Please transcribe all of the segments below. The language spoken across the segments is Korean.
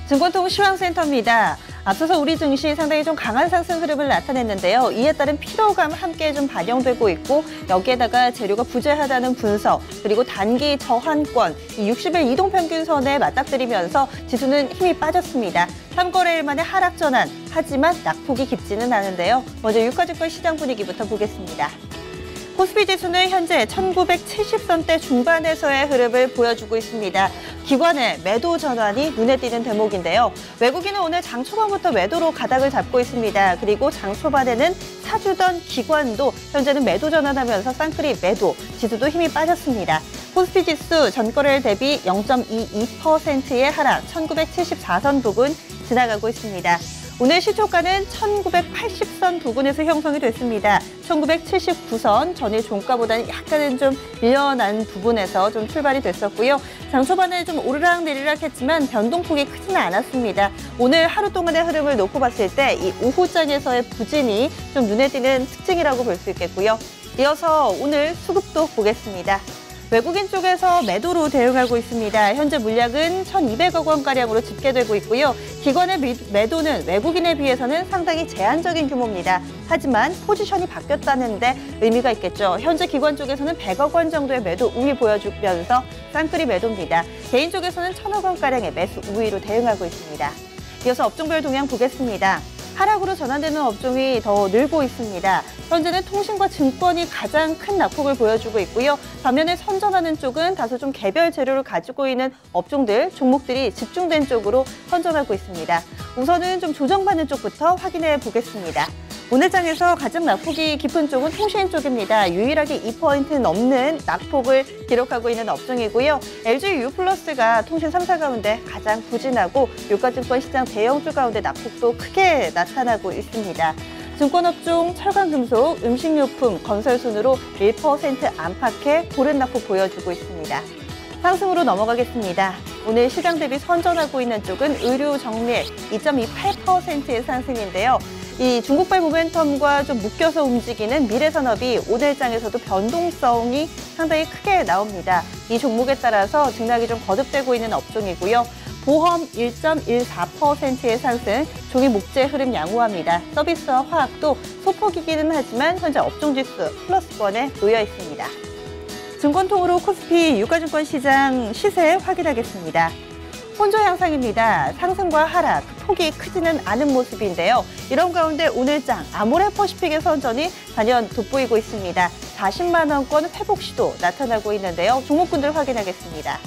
증권통 시황센터입니다. 앞서서 우리 증시 상당히 좀 강한 상승 흐름을 나타냈는데요. 이에 따른 피로감 함께 좀 반영되고 있고 여기에다가 재료가 부재하다는 분석 그리고 단기 저항권 60일 이동평균선에 맞닥뜨리면서 지수는 힘이 빠졌습니다. 3거래일 만에 하락 전환 하지만 낙폭이 깊지는 않은데요. 먼저 유가증권 시장 분위기부터 보겠습니다. 코스피 지수는 현재 1970선대 중반에서의 흐름을 보여주고 있습니다. 기관의 매도 전환이 눈에 띄는 대목인데요. 외국인은 오늘 장 초반부터 매도로 가닥을 잡고 있습니다. 그리고 장 초반에는 사주던 기관도 현재는 매도 전환하면서 쌍끌이 매도, 지수도 힘이 빠졌습니다. 코스피 지수 전거래일 대비 0.22%의 하락, 1974선 부근 지나가고 있습니다. 오늘 시초가는 1980선 부근에서 형성이 됐습니다. 1979선 전일 종가보다는 약간은 좀 밀려난 부분에서 좀 출발이 됐었고요. 장 초반에 좀 오르락 내리락 했지만 변동폭이 크지는 않았습니다. 오늘 하루 동안의 흐름을 놓고 봤을 때 이 오후장에서의 부진이 좀 눈에 띄는 특징이라고 볼 수 있겠고요. 이어서 오늘 수급도 보겠습니다. 외국인 쪽에서 매도로 대응하고 있습니다. 현재 물량은 1,200억 원가량으로 집계되고 있고요. 기관의 매도는 외국인에 비해서는 상당히 제한적인 규모입니다. 하지만 포지션이 바뀌었다는데 의미가 있겠죠. 현재 기관 쪽에서는 100억 원 정도의 매도 우위 보여주면서 쌍끌이 매도입니다. 개인 쪽에서는 1,000억 원가량의 매수 우위로 대응하고 있습니다. 이어서 업종별 동향 보겠습니다. 하락으로 전환되는 업종이 더 늘고 있습니다. 현재는 통신과 증권이 가장 큰 낙폭을 보여주고 있고요. 반면에 선전하는 쪽은 다소 좀 개별 재료를 가지고 있는 업종들, 종목들이 집중된 쪽으로 선전하고 있습니다. 우선은 좀 조정받는 쪽부터 확인해 보겠습니다. 오늘 장에서 가장 낙폭이 깊은 쪽은 통신 쪽입니다. 유일하게 2% 넘는 낙폭을 기록하고 있는 업종이고요. LG유플러스가 통신 3사 가운데 가장 부진하고 유가증권 시장 대형주 가운데 낙폭도 크게 나타나고 있습니다. 증권업종, 철강금속, 음식료품, 건설 순으로 1% 안팎의 고른 낙폭 보여주고 있습니다. 상승으로 넘어가겠습니다. 오늘 시장 대비 선전하고 있는 쪽은 의류 정밀 2.28%의 상승인데요. 이 중국발 모멘텀과 좀 묶여서 움직이는 미래산업이 오늘 장에서도 변동성이 상당히 크게 나옵니다. 이 종목에 따라서 등락이 좀 거듭되고 있는 업종이고요. 보험 1.14%의 상승, 종이 목재 흐름 양호합니다. 서비스와 화학도 소폭이기는 하지만 현재 업종지수 플러스권에 놓여 있습니다. 증권통으로 코스피 유가증권 시장 시세 확인하겠습니다. 혼조 양상입니다. 상승과 하락, 폭이 크지는 않은 모습인데요. 이런 가운데 오늘장 아모레퍼시픽의 선전이 단연 돋보이고 있습니다. 40만 원권 회복 시도 나타나고 있는데요. 종목군들 확인하겠습니다.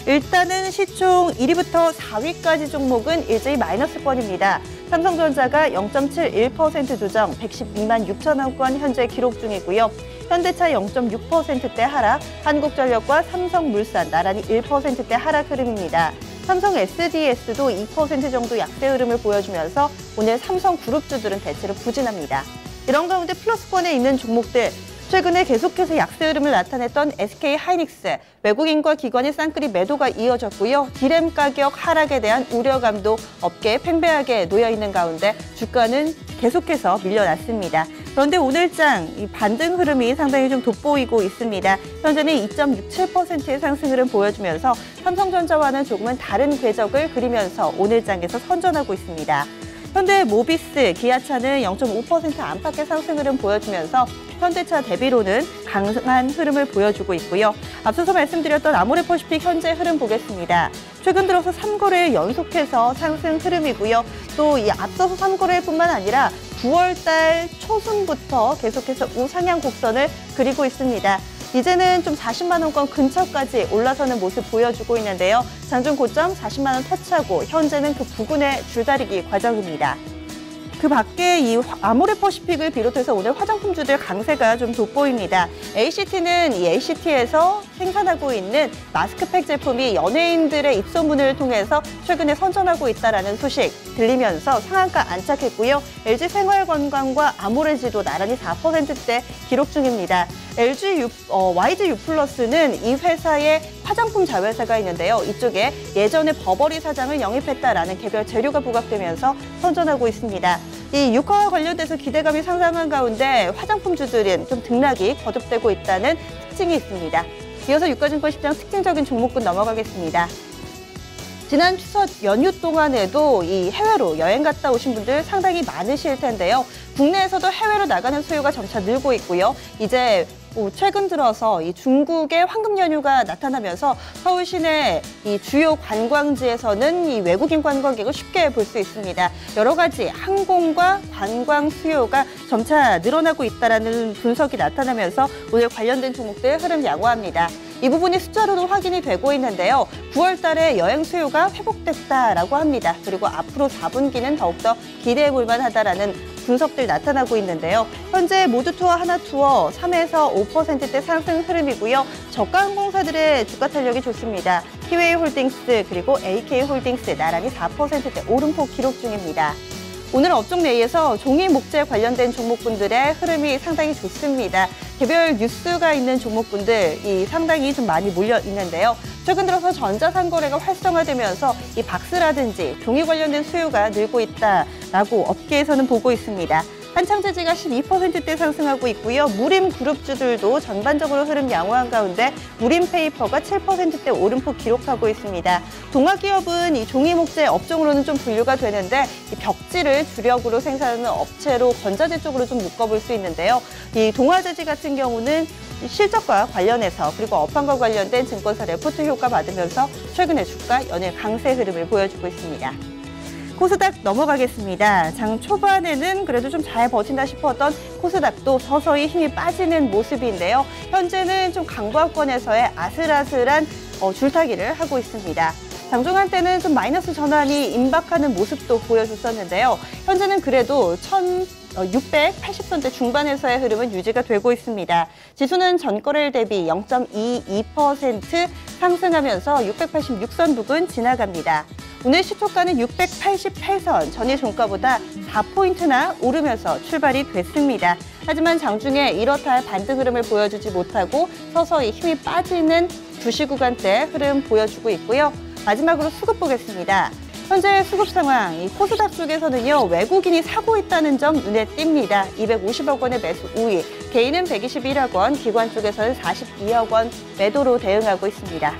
일단은 시총 1위부터 4위까지 종목은 일제히 마이너스권입니다. 삼성전자가 0.71% 조정, 112만 6천 원권 현재 기록 중이고요. 현대차 0.6%대 하락, 한국전력과 삼성물산 나란히 1%대 하락 흐름입니다. 삼성 SDS도 2% 정도 약세 흐름을 보여주면서 오늘 삼성그룹주들은 대체로 부진합니다. 이런 가운데 플러스권에 있는 종목들, 최근에 계속해서 약세 흐름을 나타냈던 SK하이닉스, 외국인과 기관의 쌍끌이 매도가 이어졌고요. 디램 가격 하락에 대한 우려감도 업계에 팽배하게 놓여있는 가운데 주가는 계속해서 밀려났습니다. 그런데 오늘장 이 반등 흐름이 상당히 좀 돋보이고 있습니다. 현재는 2.67%의 상승 흐름 보여주면서 삼성전자와는 조금은 다른 궤적을 그리면서 오늘장에서 선전하고 있습니다. 현대 모비스, 기아차는 0.5% 안팎의 상승 흐름 보여주면서 현대차 대비로는 강한 흐름을 보여주고 있고요. 앞서서 말씀드렸던 아모레퍼시픽 현재 흐름 보겠습니다. 최근 들어서 3거래일 연속해서 상승 흐름이고요. 또 이 앞서서 3거래일뿐만 아니라 9월 달 초순부터 계속해서 우상향 곡선을 그리고 있습니다. 이제는 좀 40만 원권 근처까지 올라서는 모습 보여주고 있는데요. 장중 고점 40만 원 터치하고 현재는 그 부근의 줄다리기 과정입니다. 그 밖에 이 아모레퍼시픽을 비롯해서 오늘 화장품주들 강세가 좀 돋보입니다. ACT는 이 ACT에서 생산하고 있는 마스크팩 제품이 연예인들의 입소문을 통해서 최근에 선전하고 있다는 소식 들리면서 상한가 안착했고요. LG생활건강과 아모레지도 나란히 4%대 기록 중입니다. YG유플러스는 이 회사의 화장품 자회사가 있는데요. 이쪽에 예전에 버버리 사장을 영입했다라는 개별 재료가 부각되면서 선전하고 있습니다. 이 유가와 관련돼서 기대감이 상승한 가운데 화장품주들은 좀 등락이 거듭되고 있다는 특징이 있습니다. 이어서 유가증권 시장 특징적인 종목군 넘어가겠습니다. 지난 추석 연휴 동안에도 이 해외로 여행 갔다 오신 분들 상당히 많으실 텐데요. 국내에서도 해외로 나가는 수요가 점차 늘고 있고요. 이제 최근 들어서 이 중국의 황금 연휴가 나타나면서 서울 시내 이 주요 관광지에서는 이 외국인 관광객을 쉽게 볼 수 있습니다. 여러 가지 항공과 관광 수요가 점차 늘어나고 있다는 분석이 나타나면서 오늘 관련된 종목들 흐름 양호합니다. 이 부분이 숫자로도 확인이 되고 있는데요. 9월 달에 여행 수요가 회복됐다라고 합니다. 그리고 앞으로 4분기는 더욱더 기대해 볼 만하다라는 분석들 나타나고 있는데요. 현재 모두투어, 하나투어 3에서 5%대 상승 흐름이고요. 저가 항공사들의 주가 탄력이 좋습니다. 티웨이홀딩스 그리고 AK홀딩스 나란히 4%대 오름폭 기록 중입니다. 오늘 업종 내에서 종이 목재 관련된 종목군들의 흐름이 상당히 좋습니다. 개별 뉴스가 있는 종목군들이 상당히 좀 많이 몰려 있는데요. 최근 들어서 전자상거래가 활성화되면서 이 박스라든지 종이 관련된 수요가 늘고 있다라고 업계에서는 보고 있습니다. 한창재지가 12%대 상승하고 있고요. 무림그룹주들도 전반적으로 흐름 양호한 가운데 무림페이퍼가 7%대 오름폭 기록하고 있습니다. 동아기업은 이 종이목재 업종으로는 좀 분류가 되는데 이 벽지를 주력으로 생산하는 업체로 건자재 쪽으로 좀 묶어볼 수 있는데요. 이 동아재지 같은 경우는 실적과 관련해서 그리고 업황과 관련된 증권사 레포트 효과 받으면서 최근에 주가 연일 강세 흐름을 보여주고 있습니다. 코스닥 넘어가겠습니다. 장 초반에는 그래도 좀 잘 버틴다 싶었던 코스닥도 서서히 힘이 빠지는 모습인데요. 현재는 좀 강보합권에서의 아슬아슬한 줄타기를 하고 있습니다. 장중한 때는 좀 마이너스 전환이 임박하는 모습도 보여줬었는데요. 현재는 그래도 1680선대 중반에서의 흐름은 유지가 되고 있습니다. 지수는 전거래일 대비 0.22% 상승하면서 686선 부근 지나갑니다. 오늘 시초가는 688선, 전일 종가보다 4포인트나 오르면서 출발이 됐습니다. 하지만 장중에 이렇다 할 반등 흐름을 보여주지 못하고 서서히 힘이 빠지는 주시 구간대 흐름 보여주고 있고요. 마지막으로 수급 보겠습니다. 현재 수급 상황, 이 코스닥 쪽에서는요, 외국인이 사고 있다는 점 눈에 띕니다. 250억 원의 매수 우위, 개인은 121억 원, 기관 쪽에서는 42억 원 매도로 대응하고 있습니다.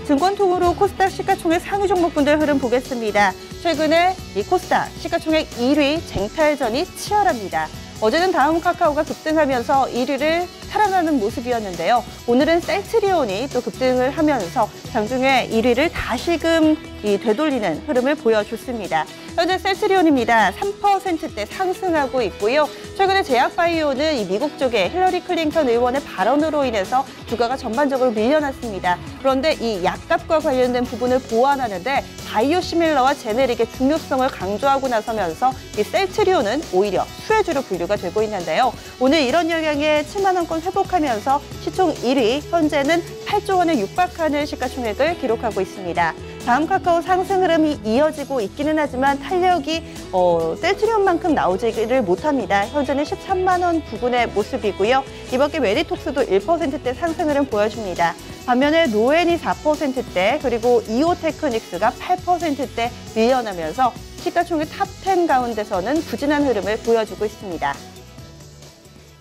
증권통으로 코스닥 시가총액 상위 종목군들 흐름 보겠습니다. 최근에 이 코스닥 시가총액 1위 쟁탈전이 치열합니다. 어제는 다음 카카오가 급등하면서 1위를 탈환하는 모습이었는데요. 오늘은 셀트리온이 또 급등을 하면서 장중에 1위를 다시금 되돌리는 흐름을 보여줬습니다. 현재 셀트리온입니다. 3%대 상승하고 있고요. 최근에 제약바이오는 이 미국 쪽에 힐러리 클린턴 의원의 발언으로 인해서 주가가 전반적으로 밀려났습니다. 그런데 이 약값과 관련된 부분을 보완하는데 바이오시밀러와 제네릭의 중요성을 강조하고 나서면서 이 셀트리온은 오히려 수혜주로 분류가 되고 있는데요. 오늘 이런 영향에 7만 원권 회복하면서 시총 1위, 현재는 8조 원에 육박하는 시가총액을 기록하고 있습니다. 다음 카카오 상승 흐름이 이어지고 있기는 하지만 탄력이 셀트리온만큼 나오지를 못합니다. 현재는 13만 원 부근의 모습이고요. 이밖에 메디톡스도 1%대 상승 흐름 보여줍니다. 반면에 노엔이 4%대 그리고 이오테크닉스가 8%대 밀려나면서 시가총액 탑10 가운데서는 부진한 흐름을 보여주고 있습니다.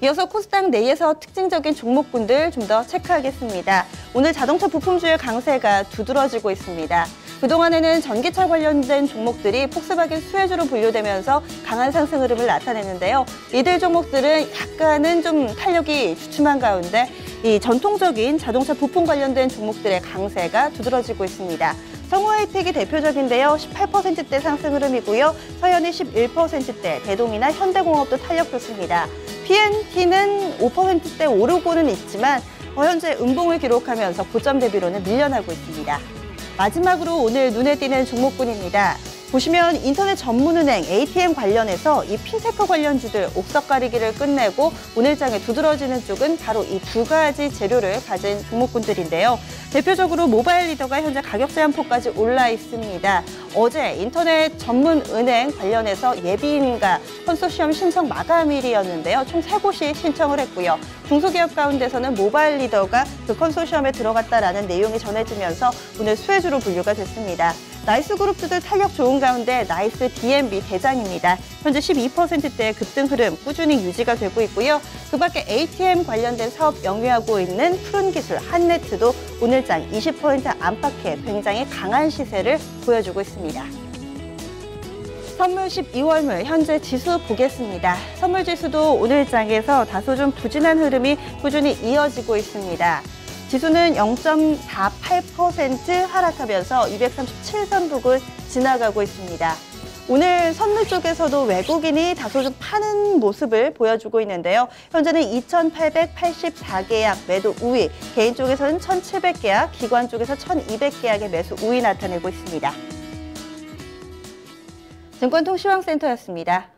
이어서 코스닥 내에서 특징적인 종목군들 좀 더 체크하겠습니다. 오늘 자동차 부품주의 강세가 두드러지고 있습니다. 그동안에는 전기차 관련된 종목들이 폭스바겐 수혜주로 분류되면서 강한 상승 흐름을 나타냈는데요. 이들 종목들은 약간은 좀 탄력이 주춤한 가운데 이 전통적인 자동차 부품 관련된 종목들의 강세가 두드러지고 있습니다. 성우하이텍이 대표적인데요. 18%대 상승 흐름이고요. 서현이 11%대, 대동이나 현대공업도 탄력 좋습니다. PNT는 5%대 오르고는 있지만 현재 음봉을 기록하면서 고점 대비로는 밀려나고 있습니다. 마지막으로 오늘 눈에 띄는 종목군입니다. 보시면 인터넷 전문은행 ATM 관련해서 이 핀테크 관련주들 옥석 가리기를 끝내고 오늘 장에 두드러지는 쪽은 바로 이 두 가지 재료를 가진 종목군들인데요. 대표적으로 모바일 리더가 현재 가격 제한폭까지 올라 있습니다. 어제 인터넷 전문은행 관련해서 예비인가 컨소시엄 신청 마감일이었는데요. 총 3곳이 신청을 했고요. 중소기업 가운데서는 모바일 리더가 그 컨소시엄에 들어갔다라는 내용이 전해지면서 오늘 수혜주로 분류가 됐습니다. 나이스 그룹주들 탄력 좋은 가운데 나이스 DNB 대장입니다. 현재 12%대의 급등 흐름 꾸준히 유지가 되고 있고요. 그 밖에 ATM 관련된 사업 영위하고 있는 푸른기술, 한네트도 오늘장 20% 안팎의 굉장히 강한 시세를 보여주고 있습니다. 선물 12월물 현재 지수 보겠습니다. 선물 지수도 오늘 장에서 다소 좀 부진한 흐름이 꾸준히 이어지고 있습니다. 지수는 0.48% 하락하면서 237선 부근 지나가고 있습니다. 오늘 선물 쪽에서도 외국인이 다소 좀 파는 모습을 보여주고 있는데요. 현재는 2,884계약 매도 우위, 개인 쪽에서는 1,700계약, 기관 쪽에서 1,200계약의 매수 우위 나타내고 있습니다. 증권통시황센터였습니다.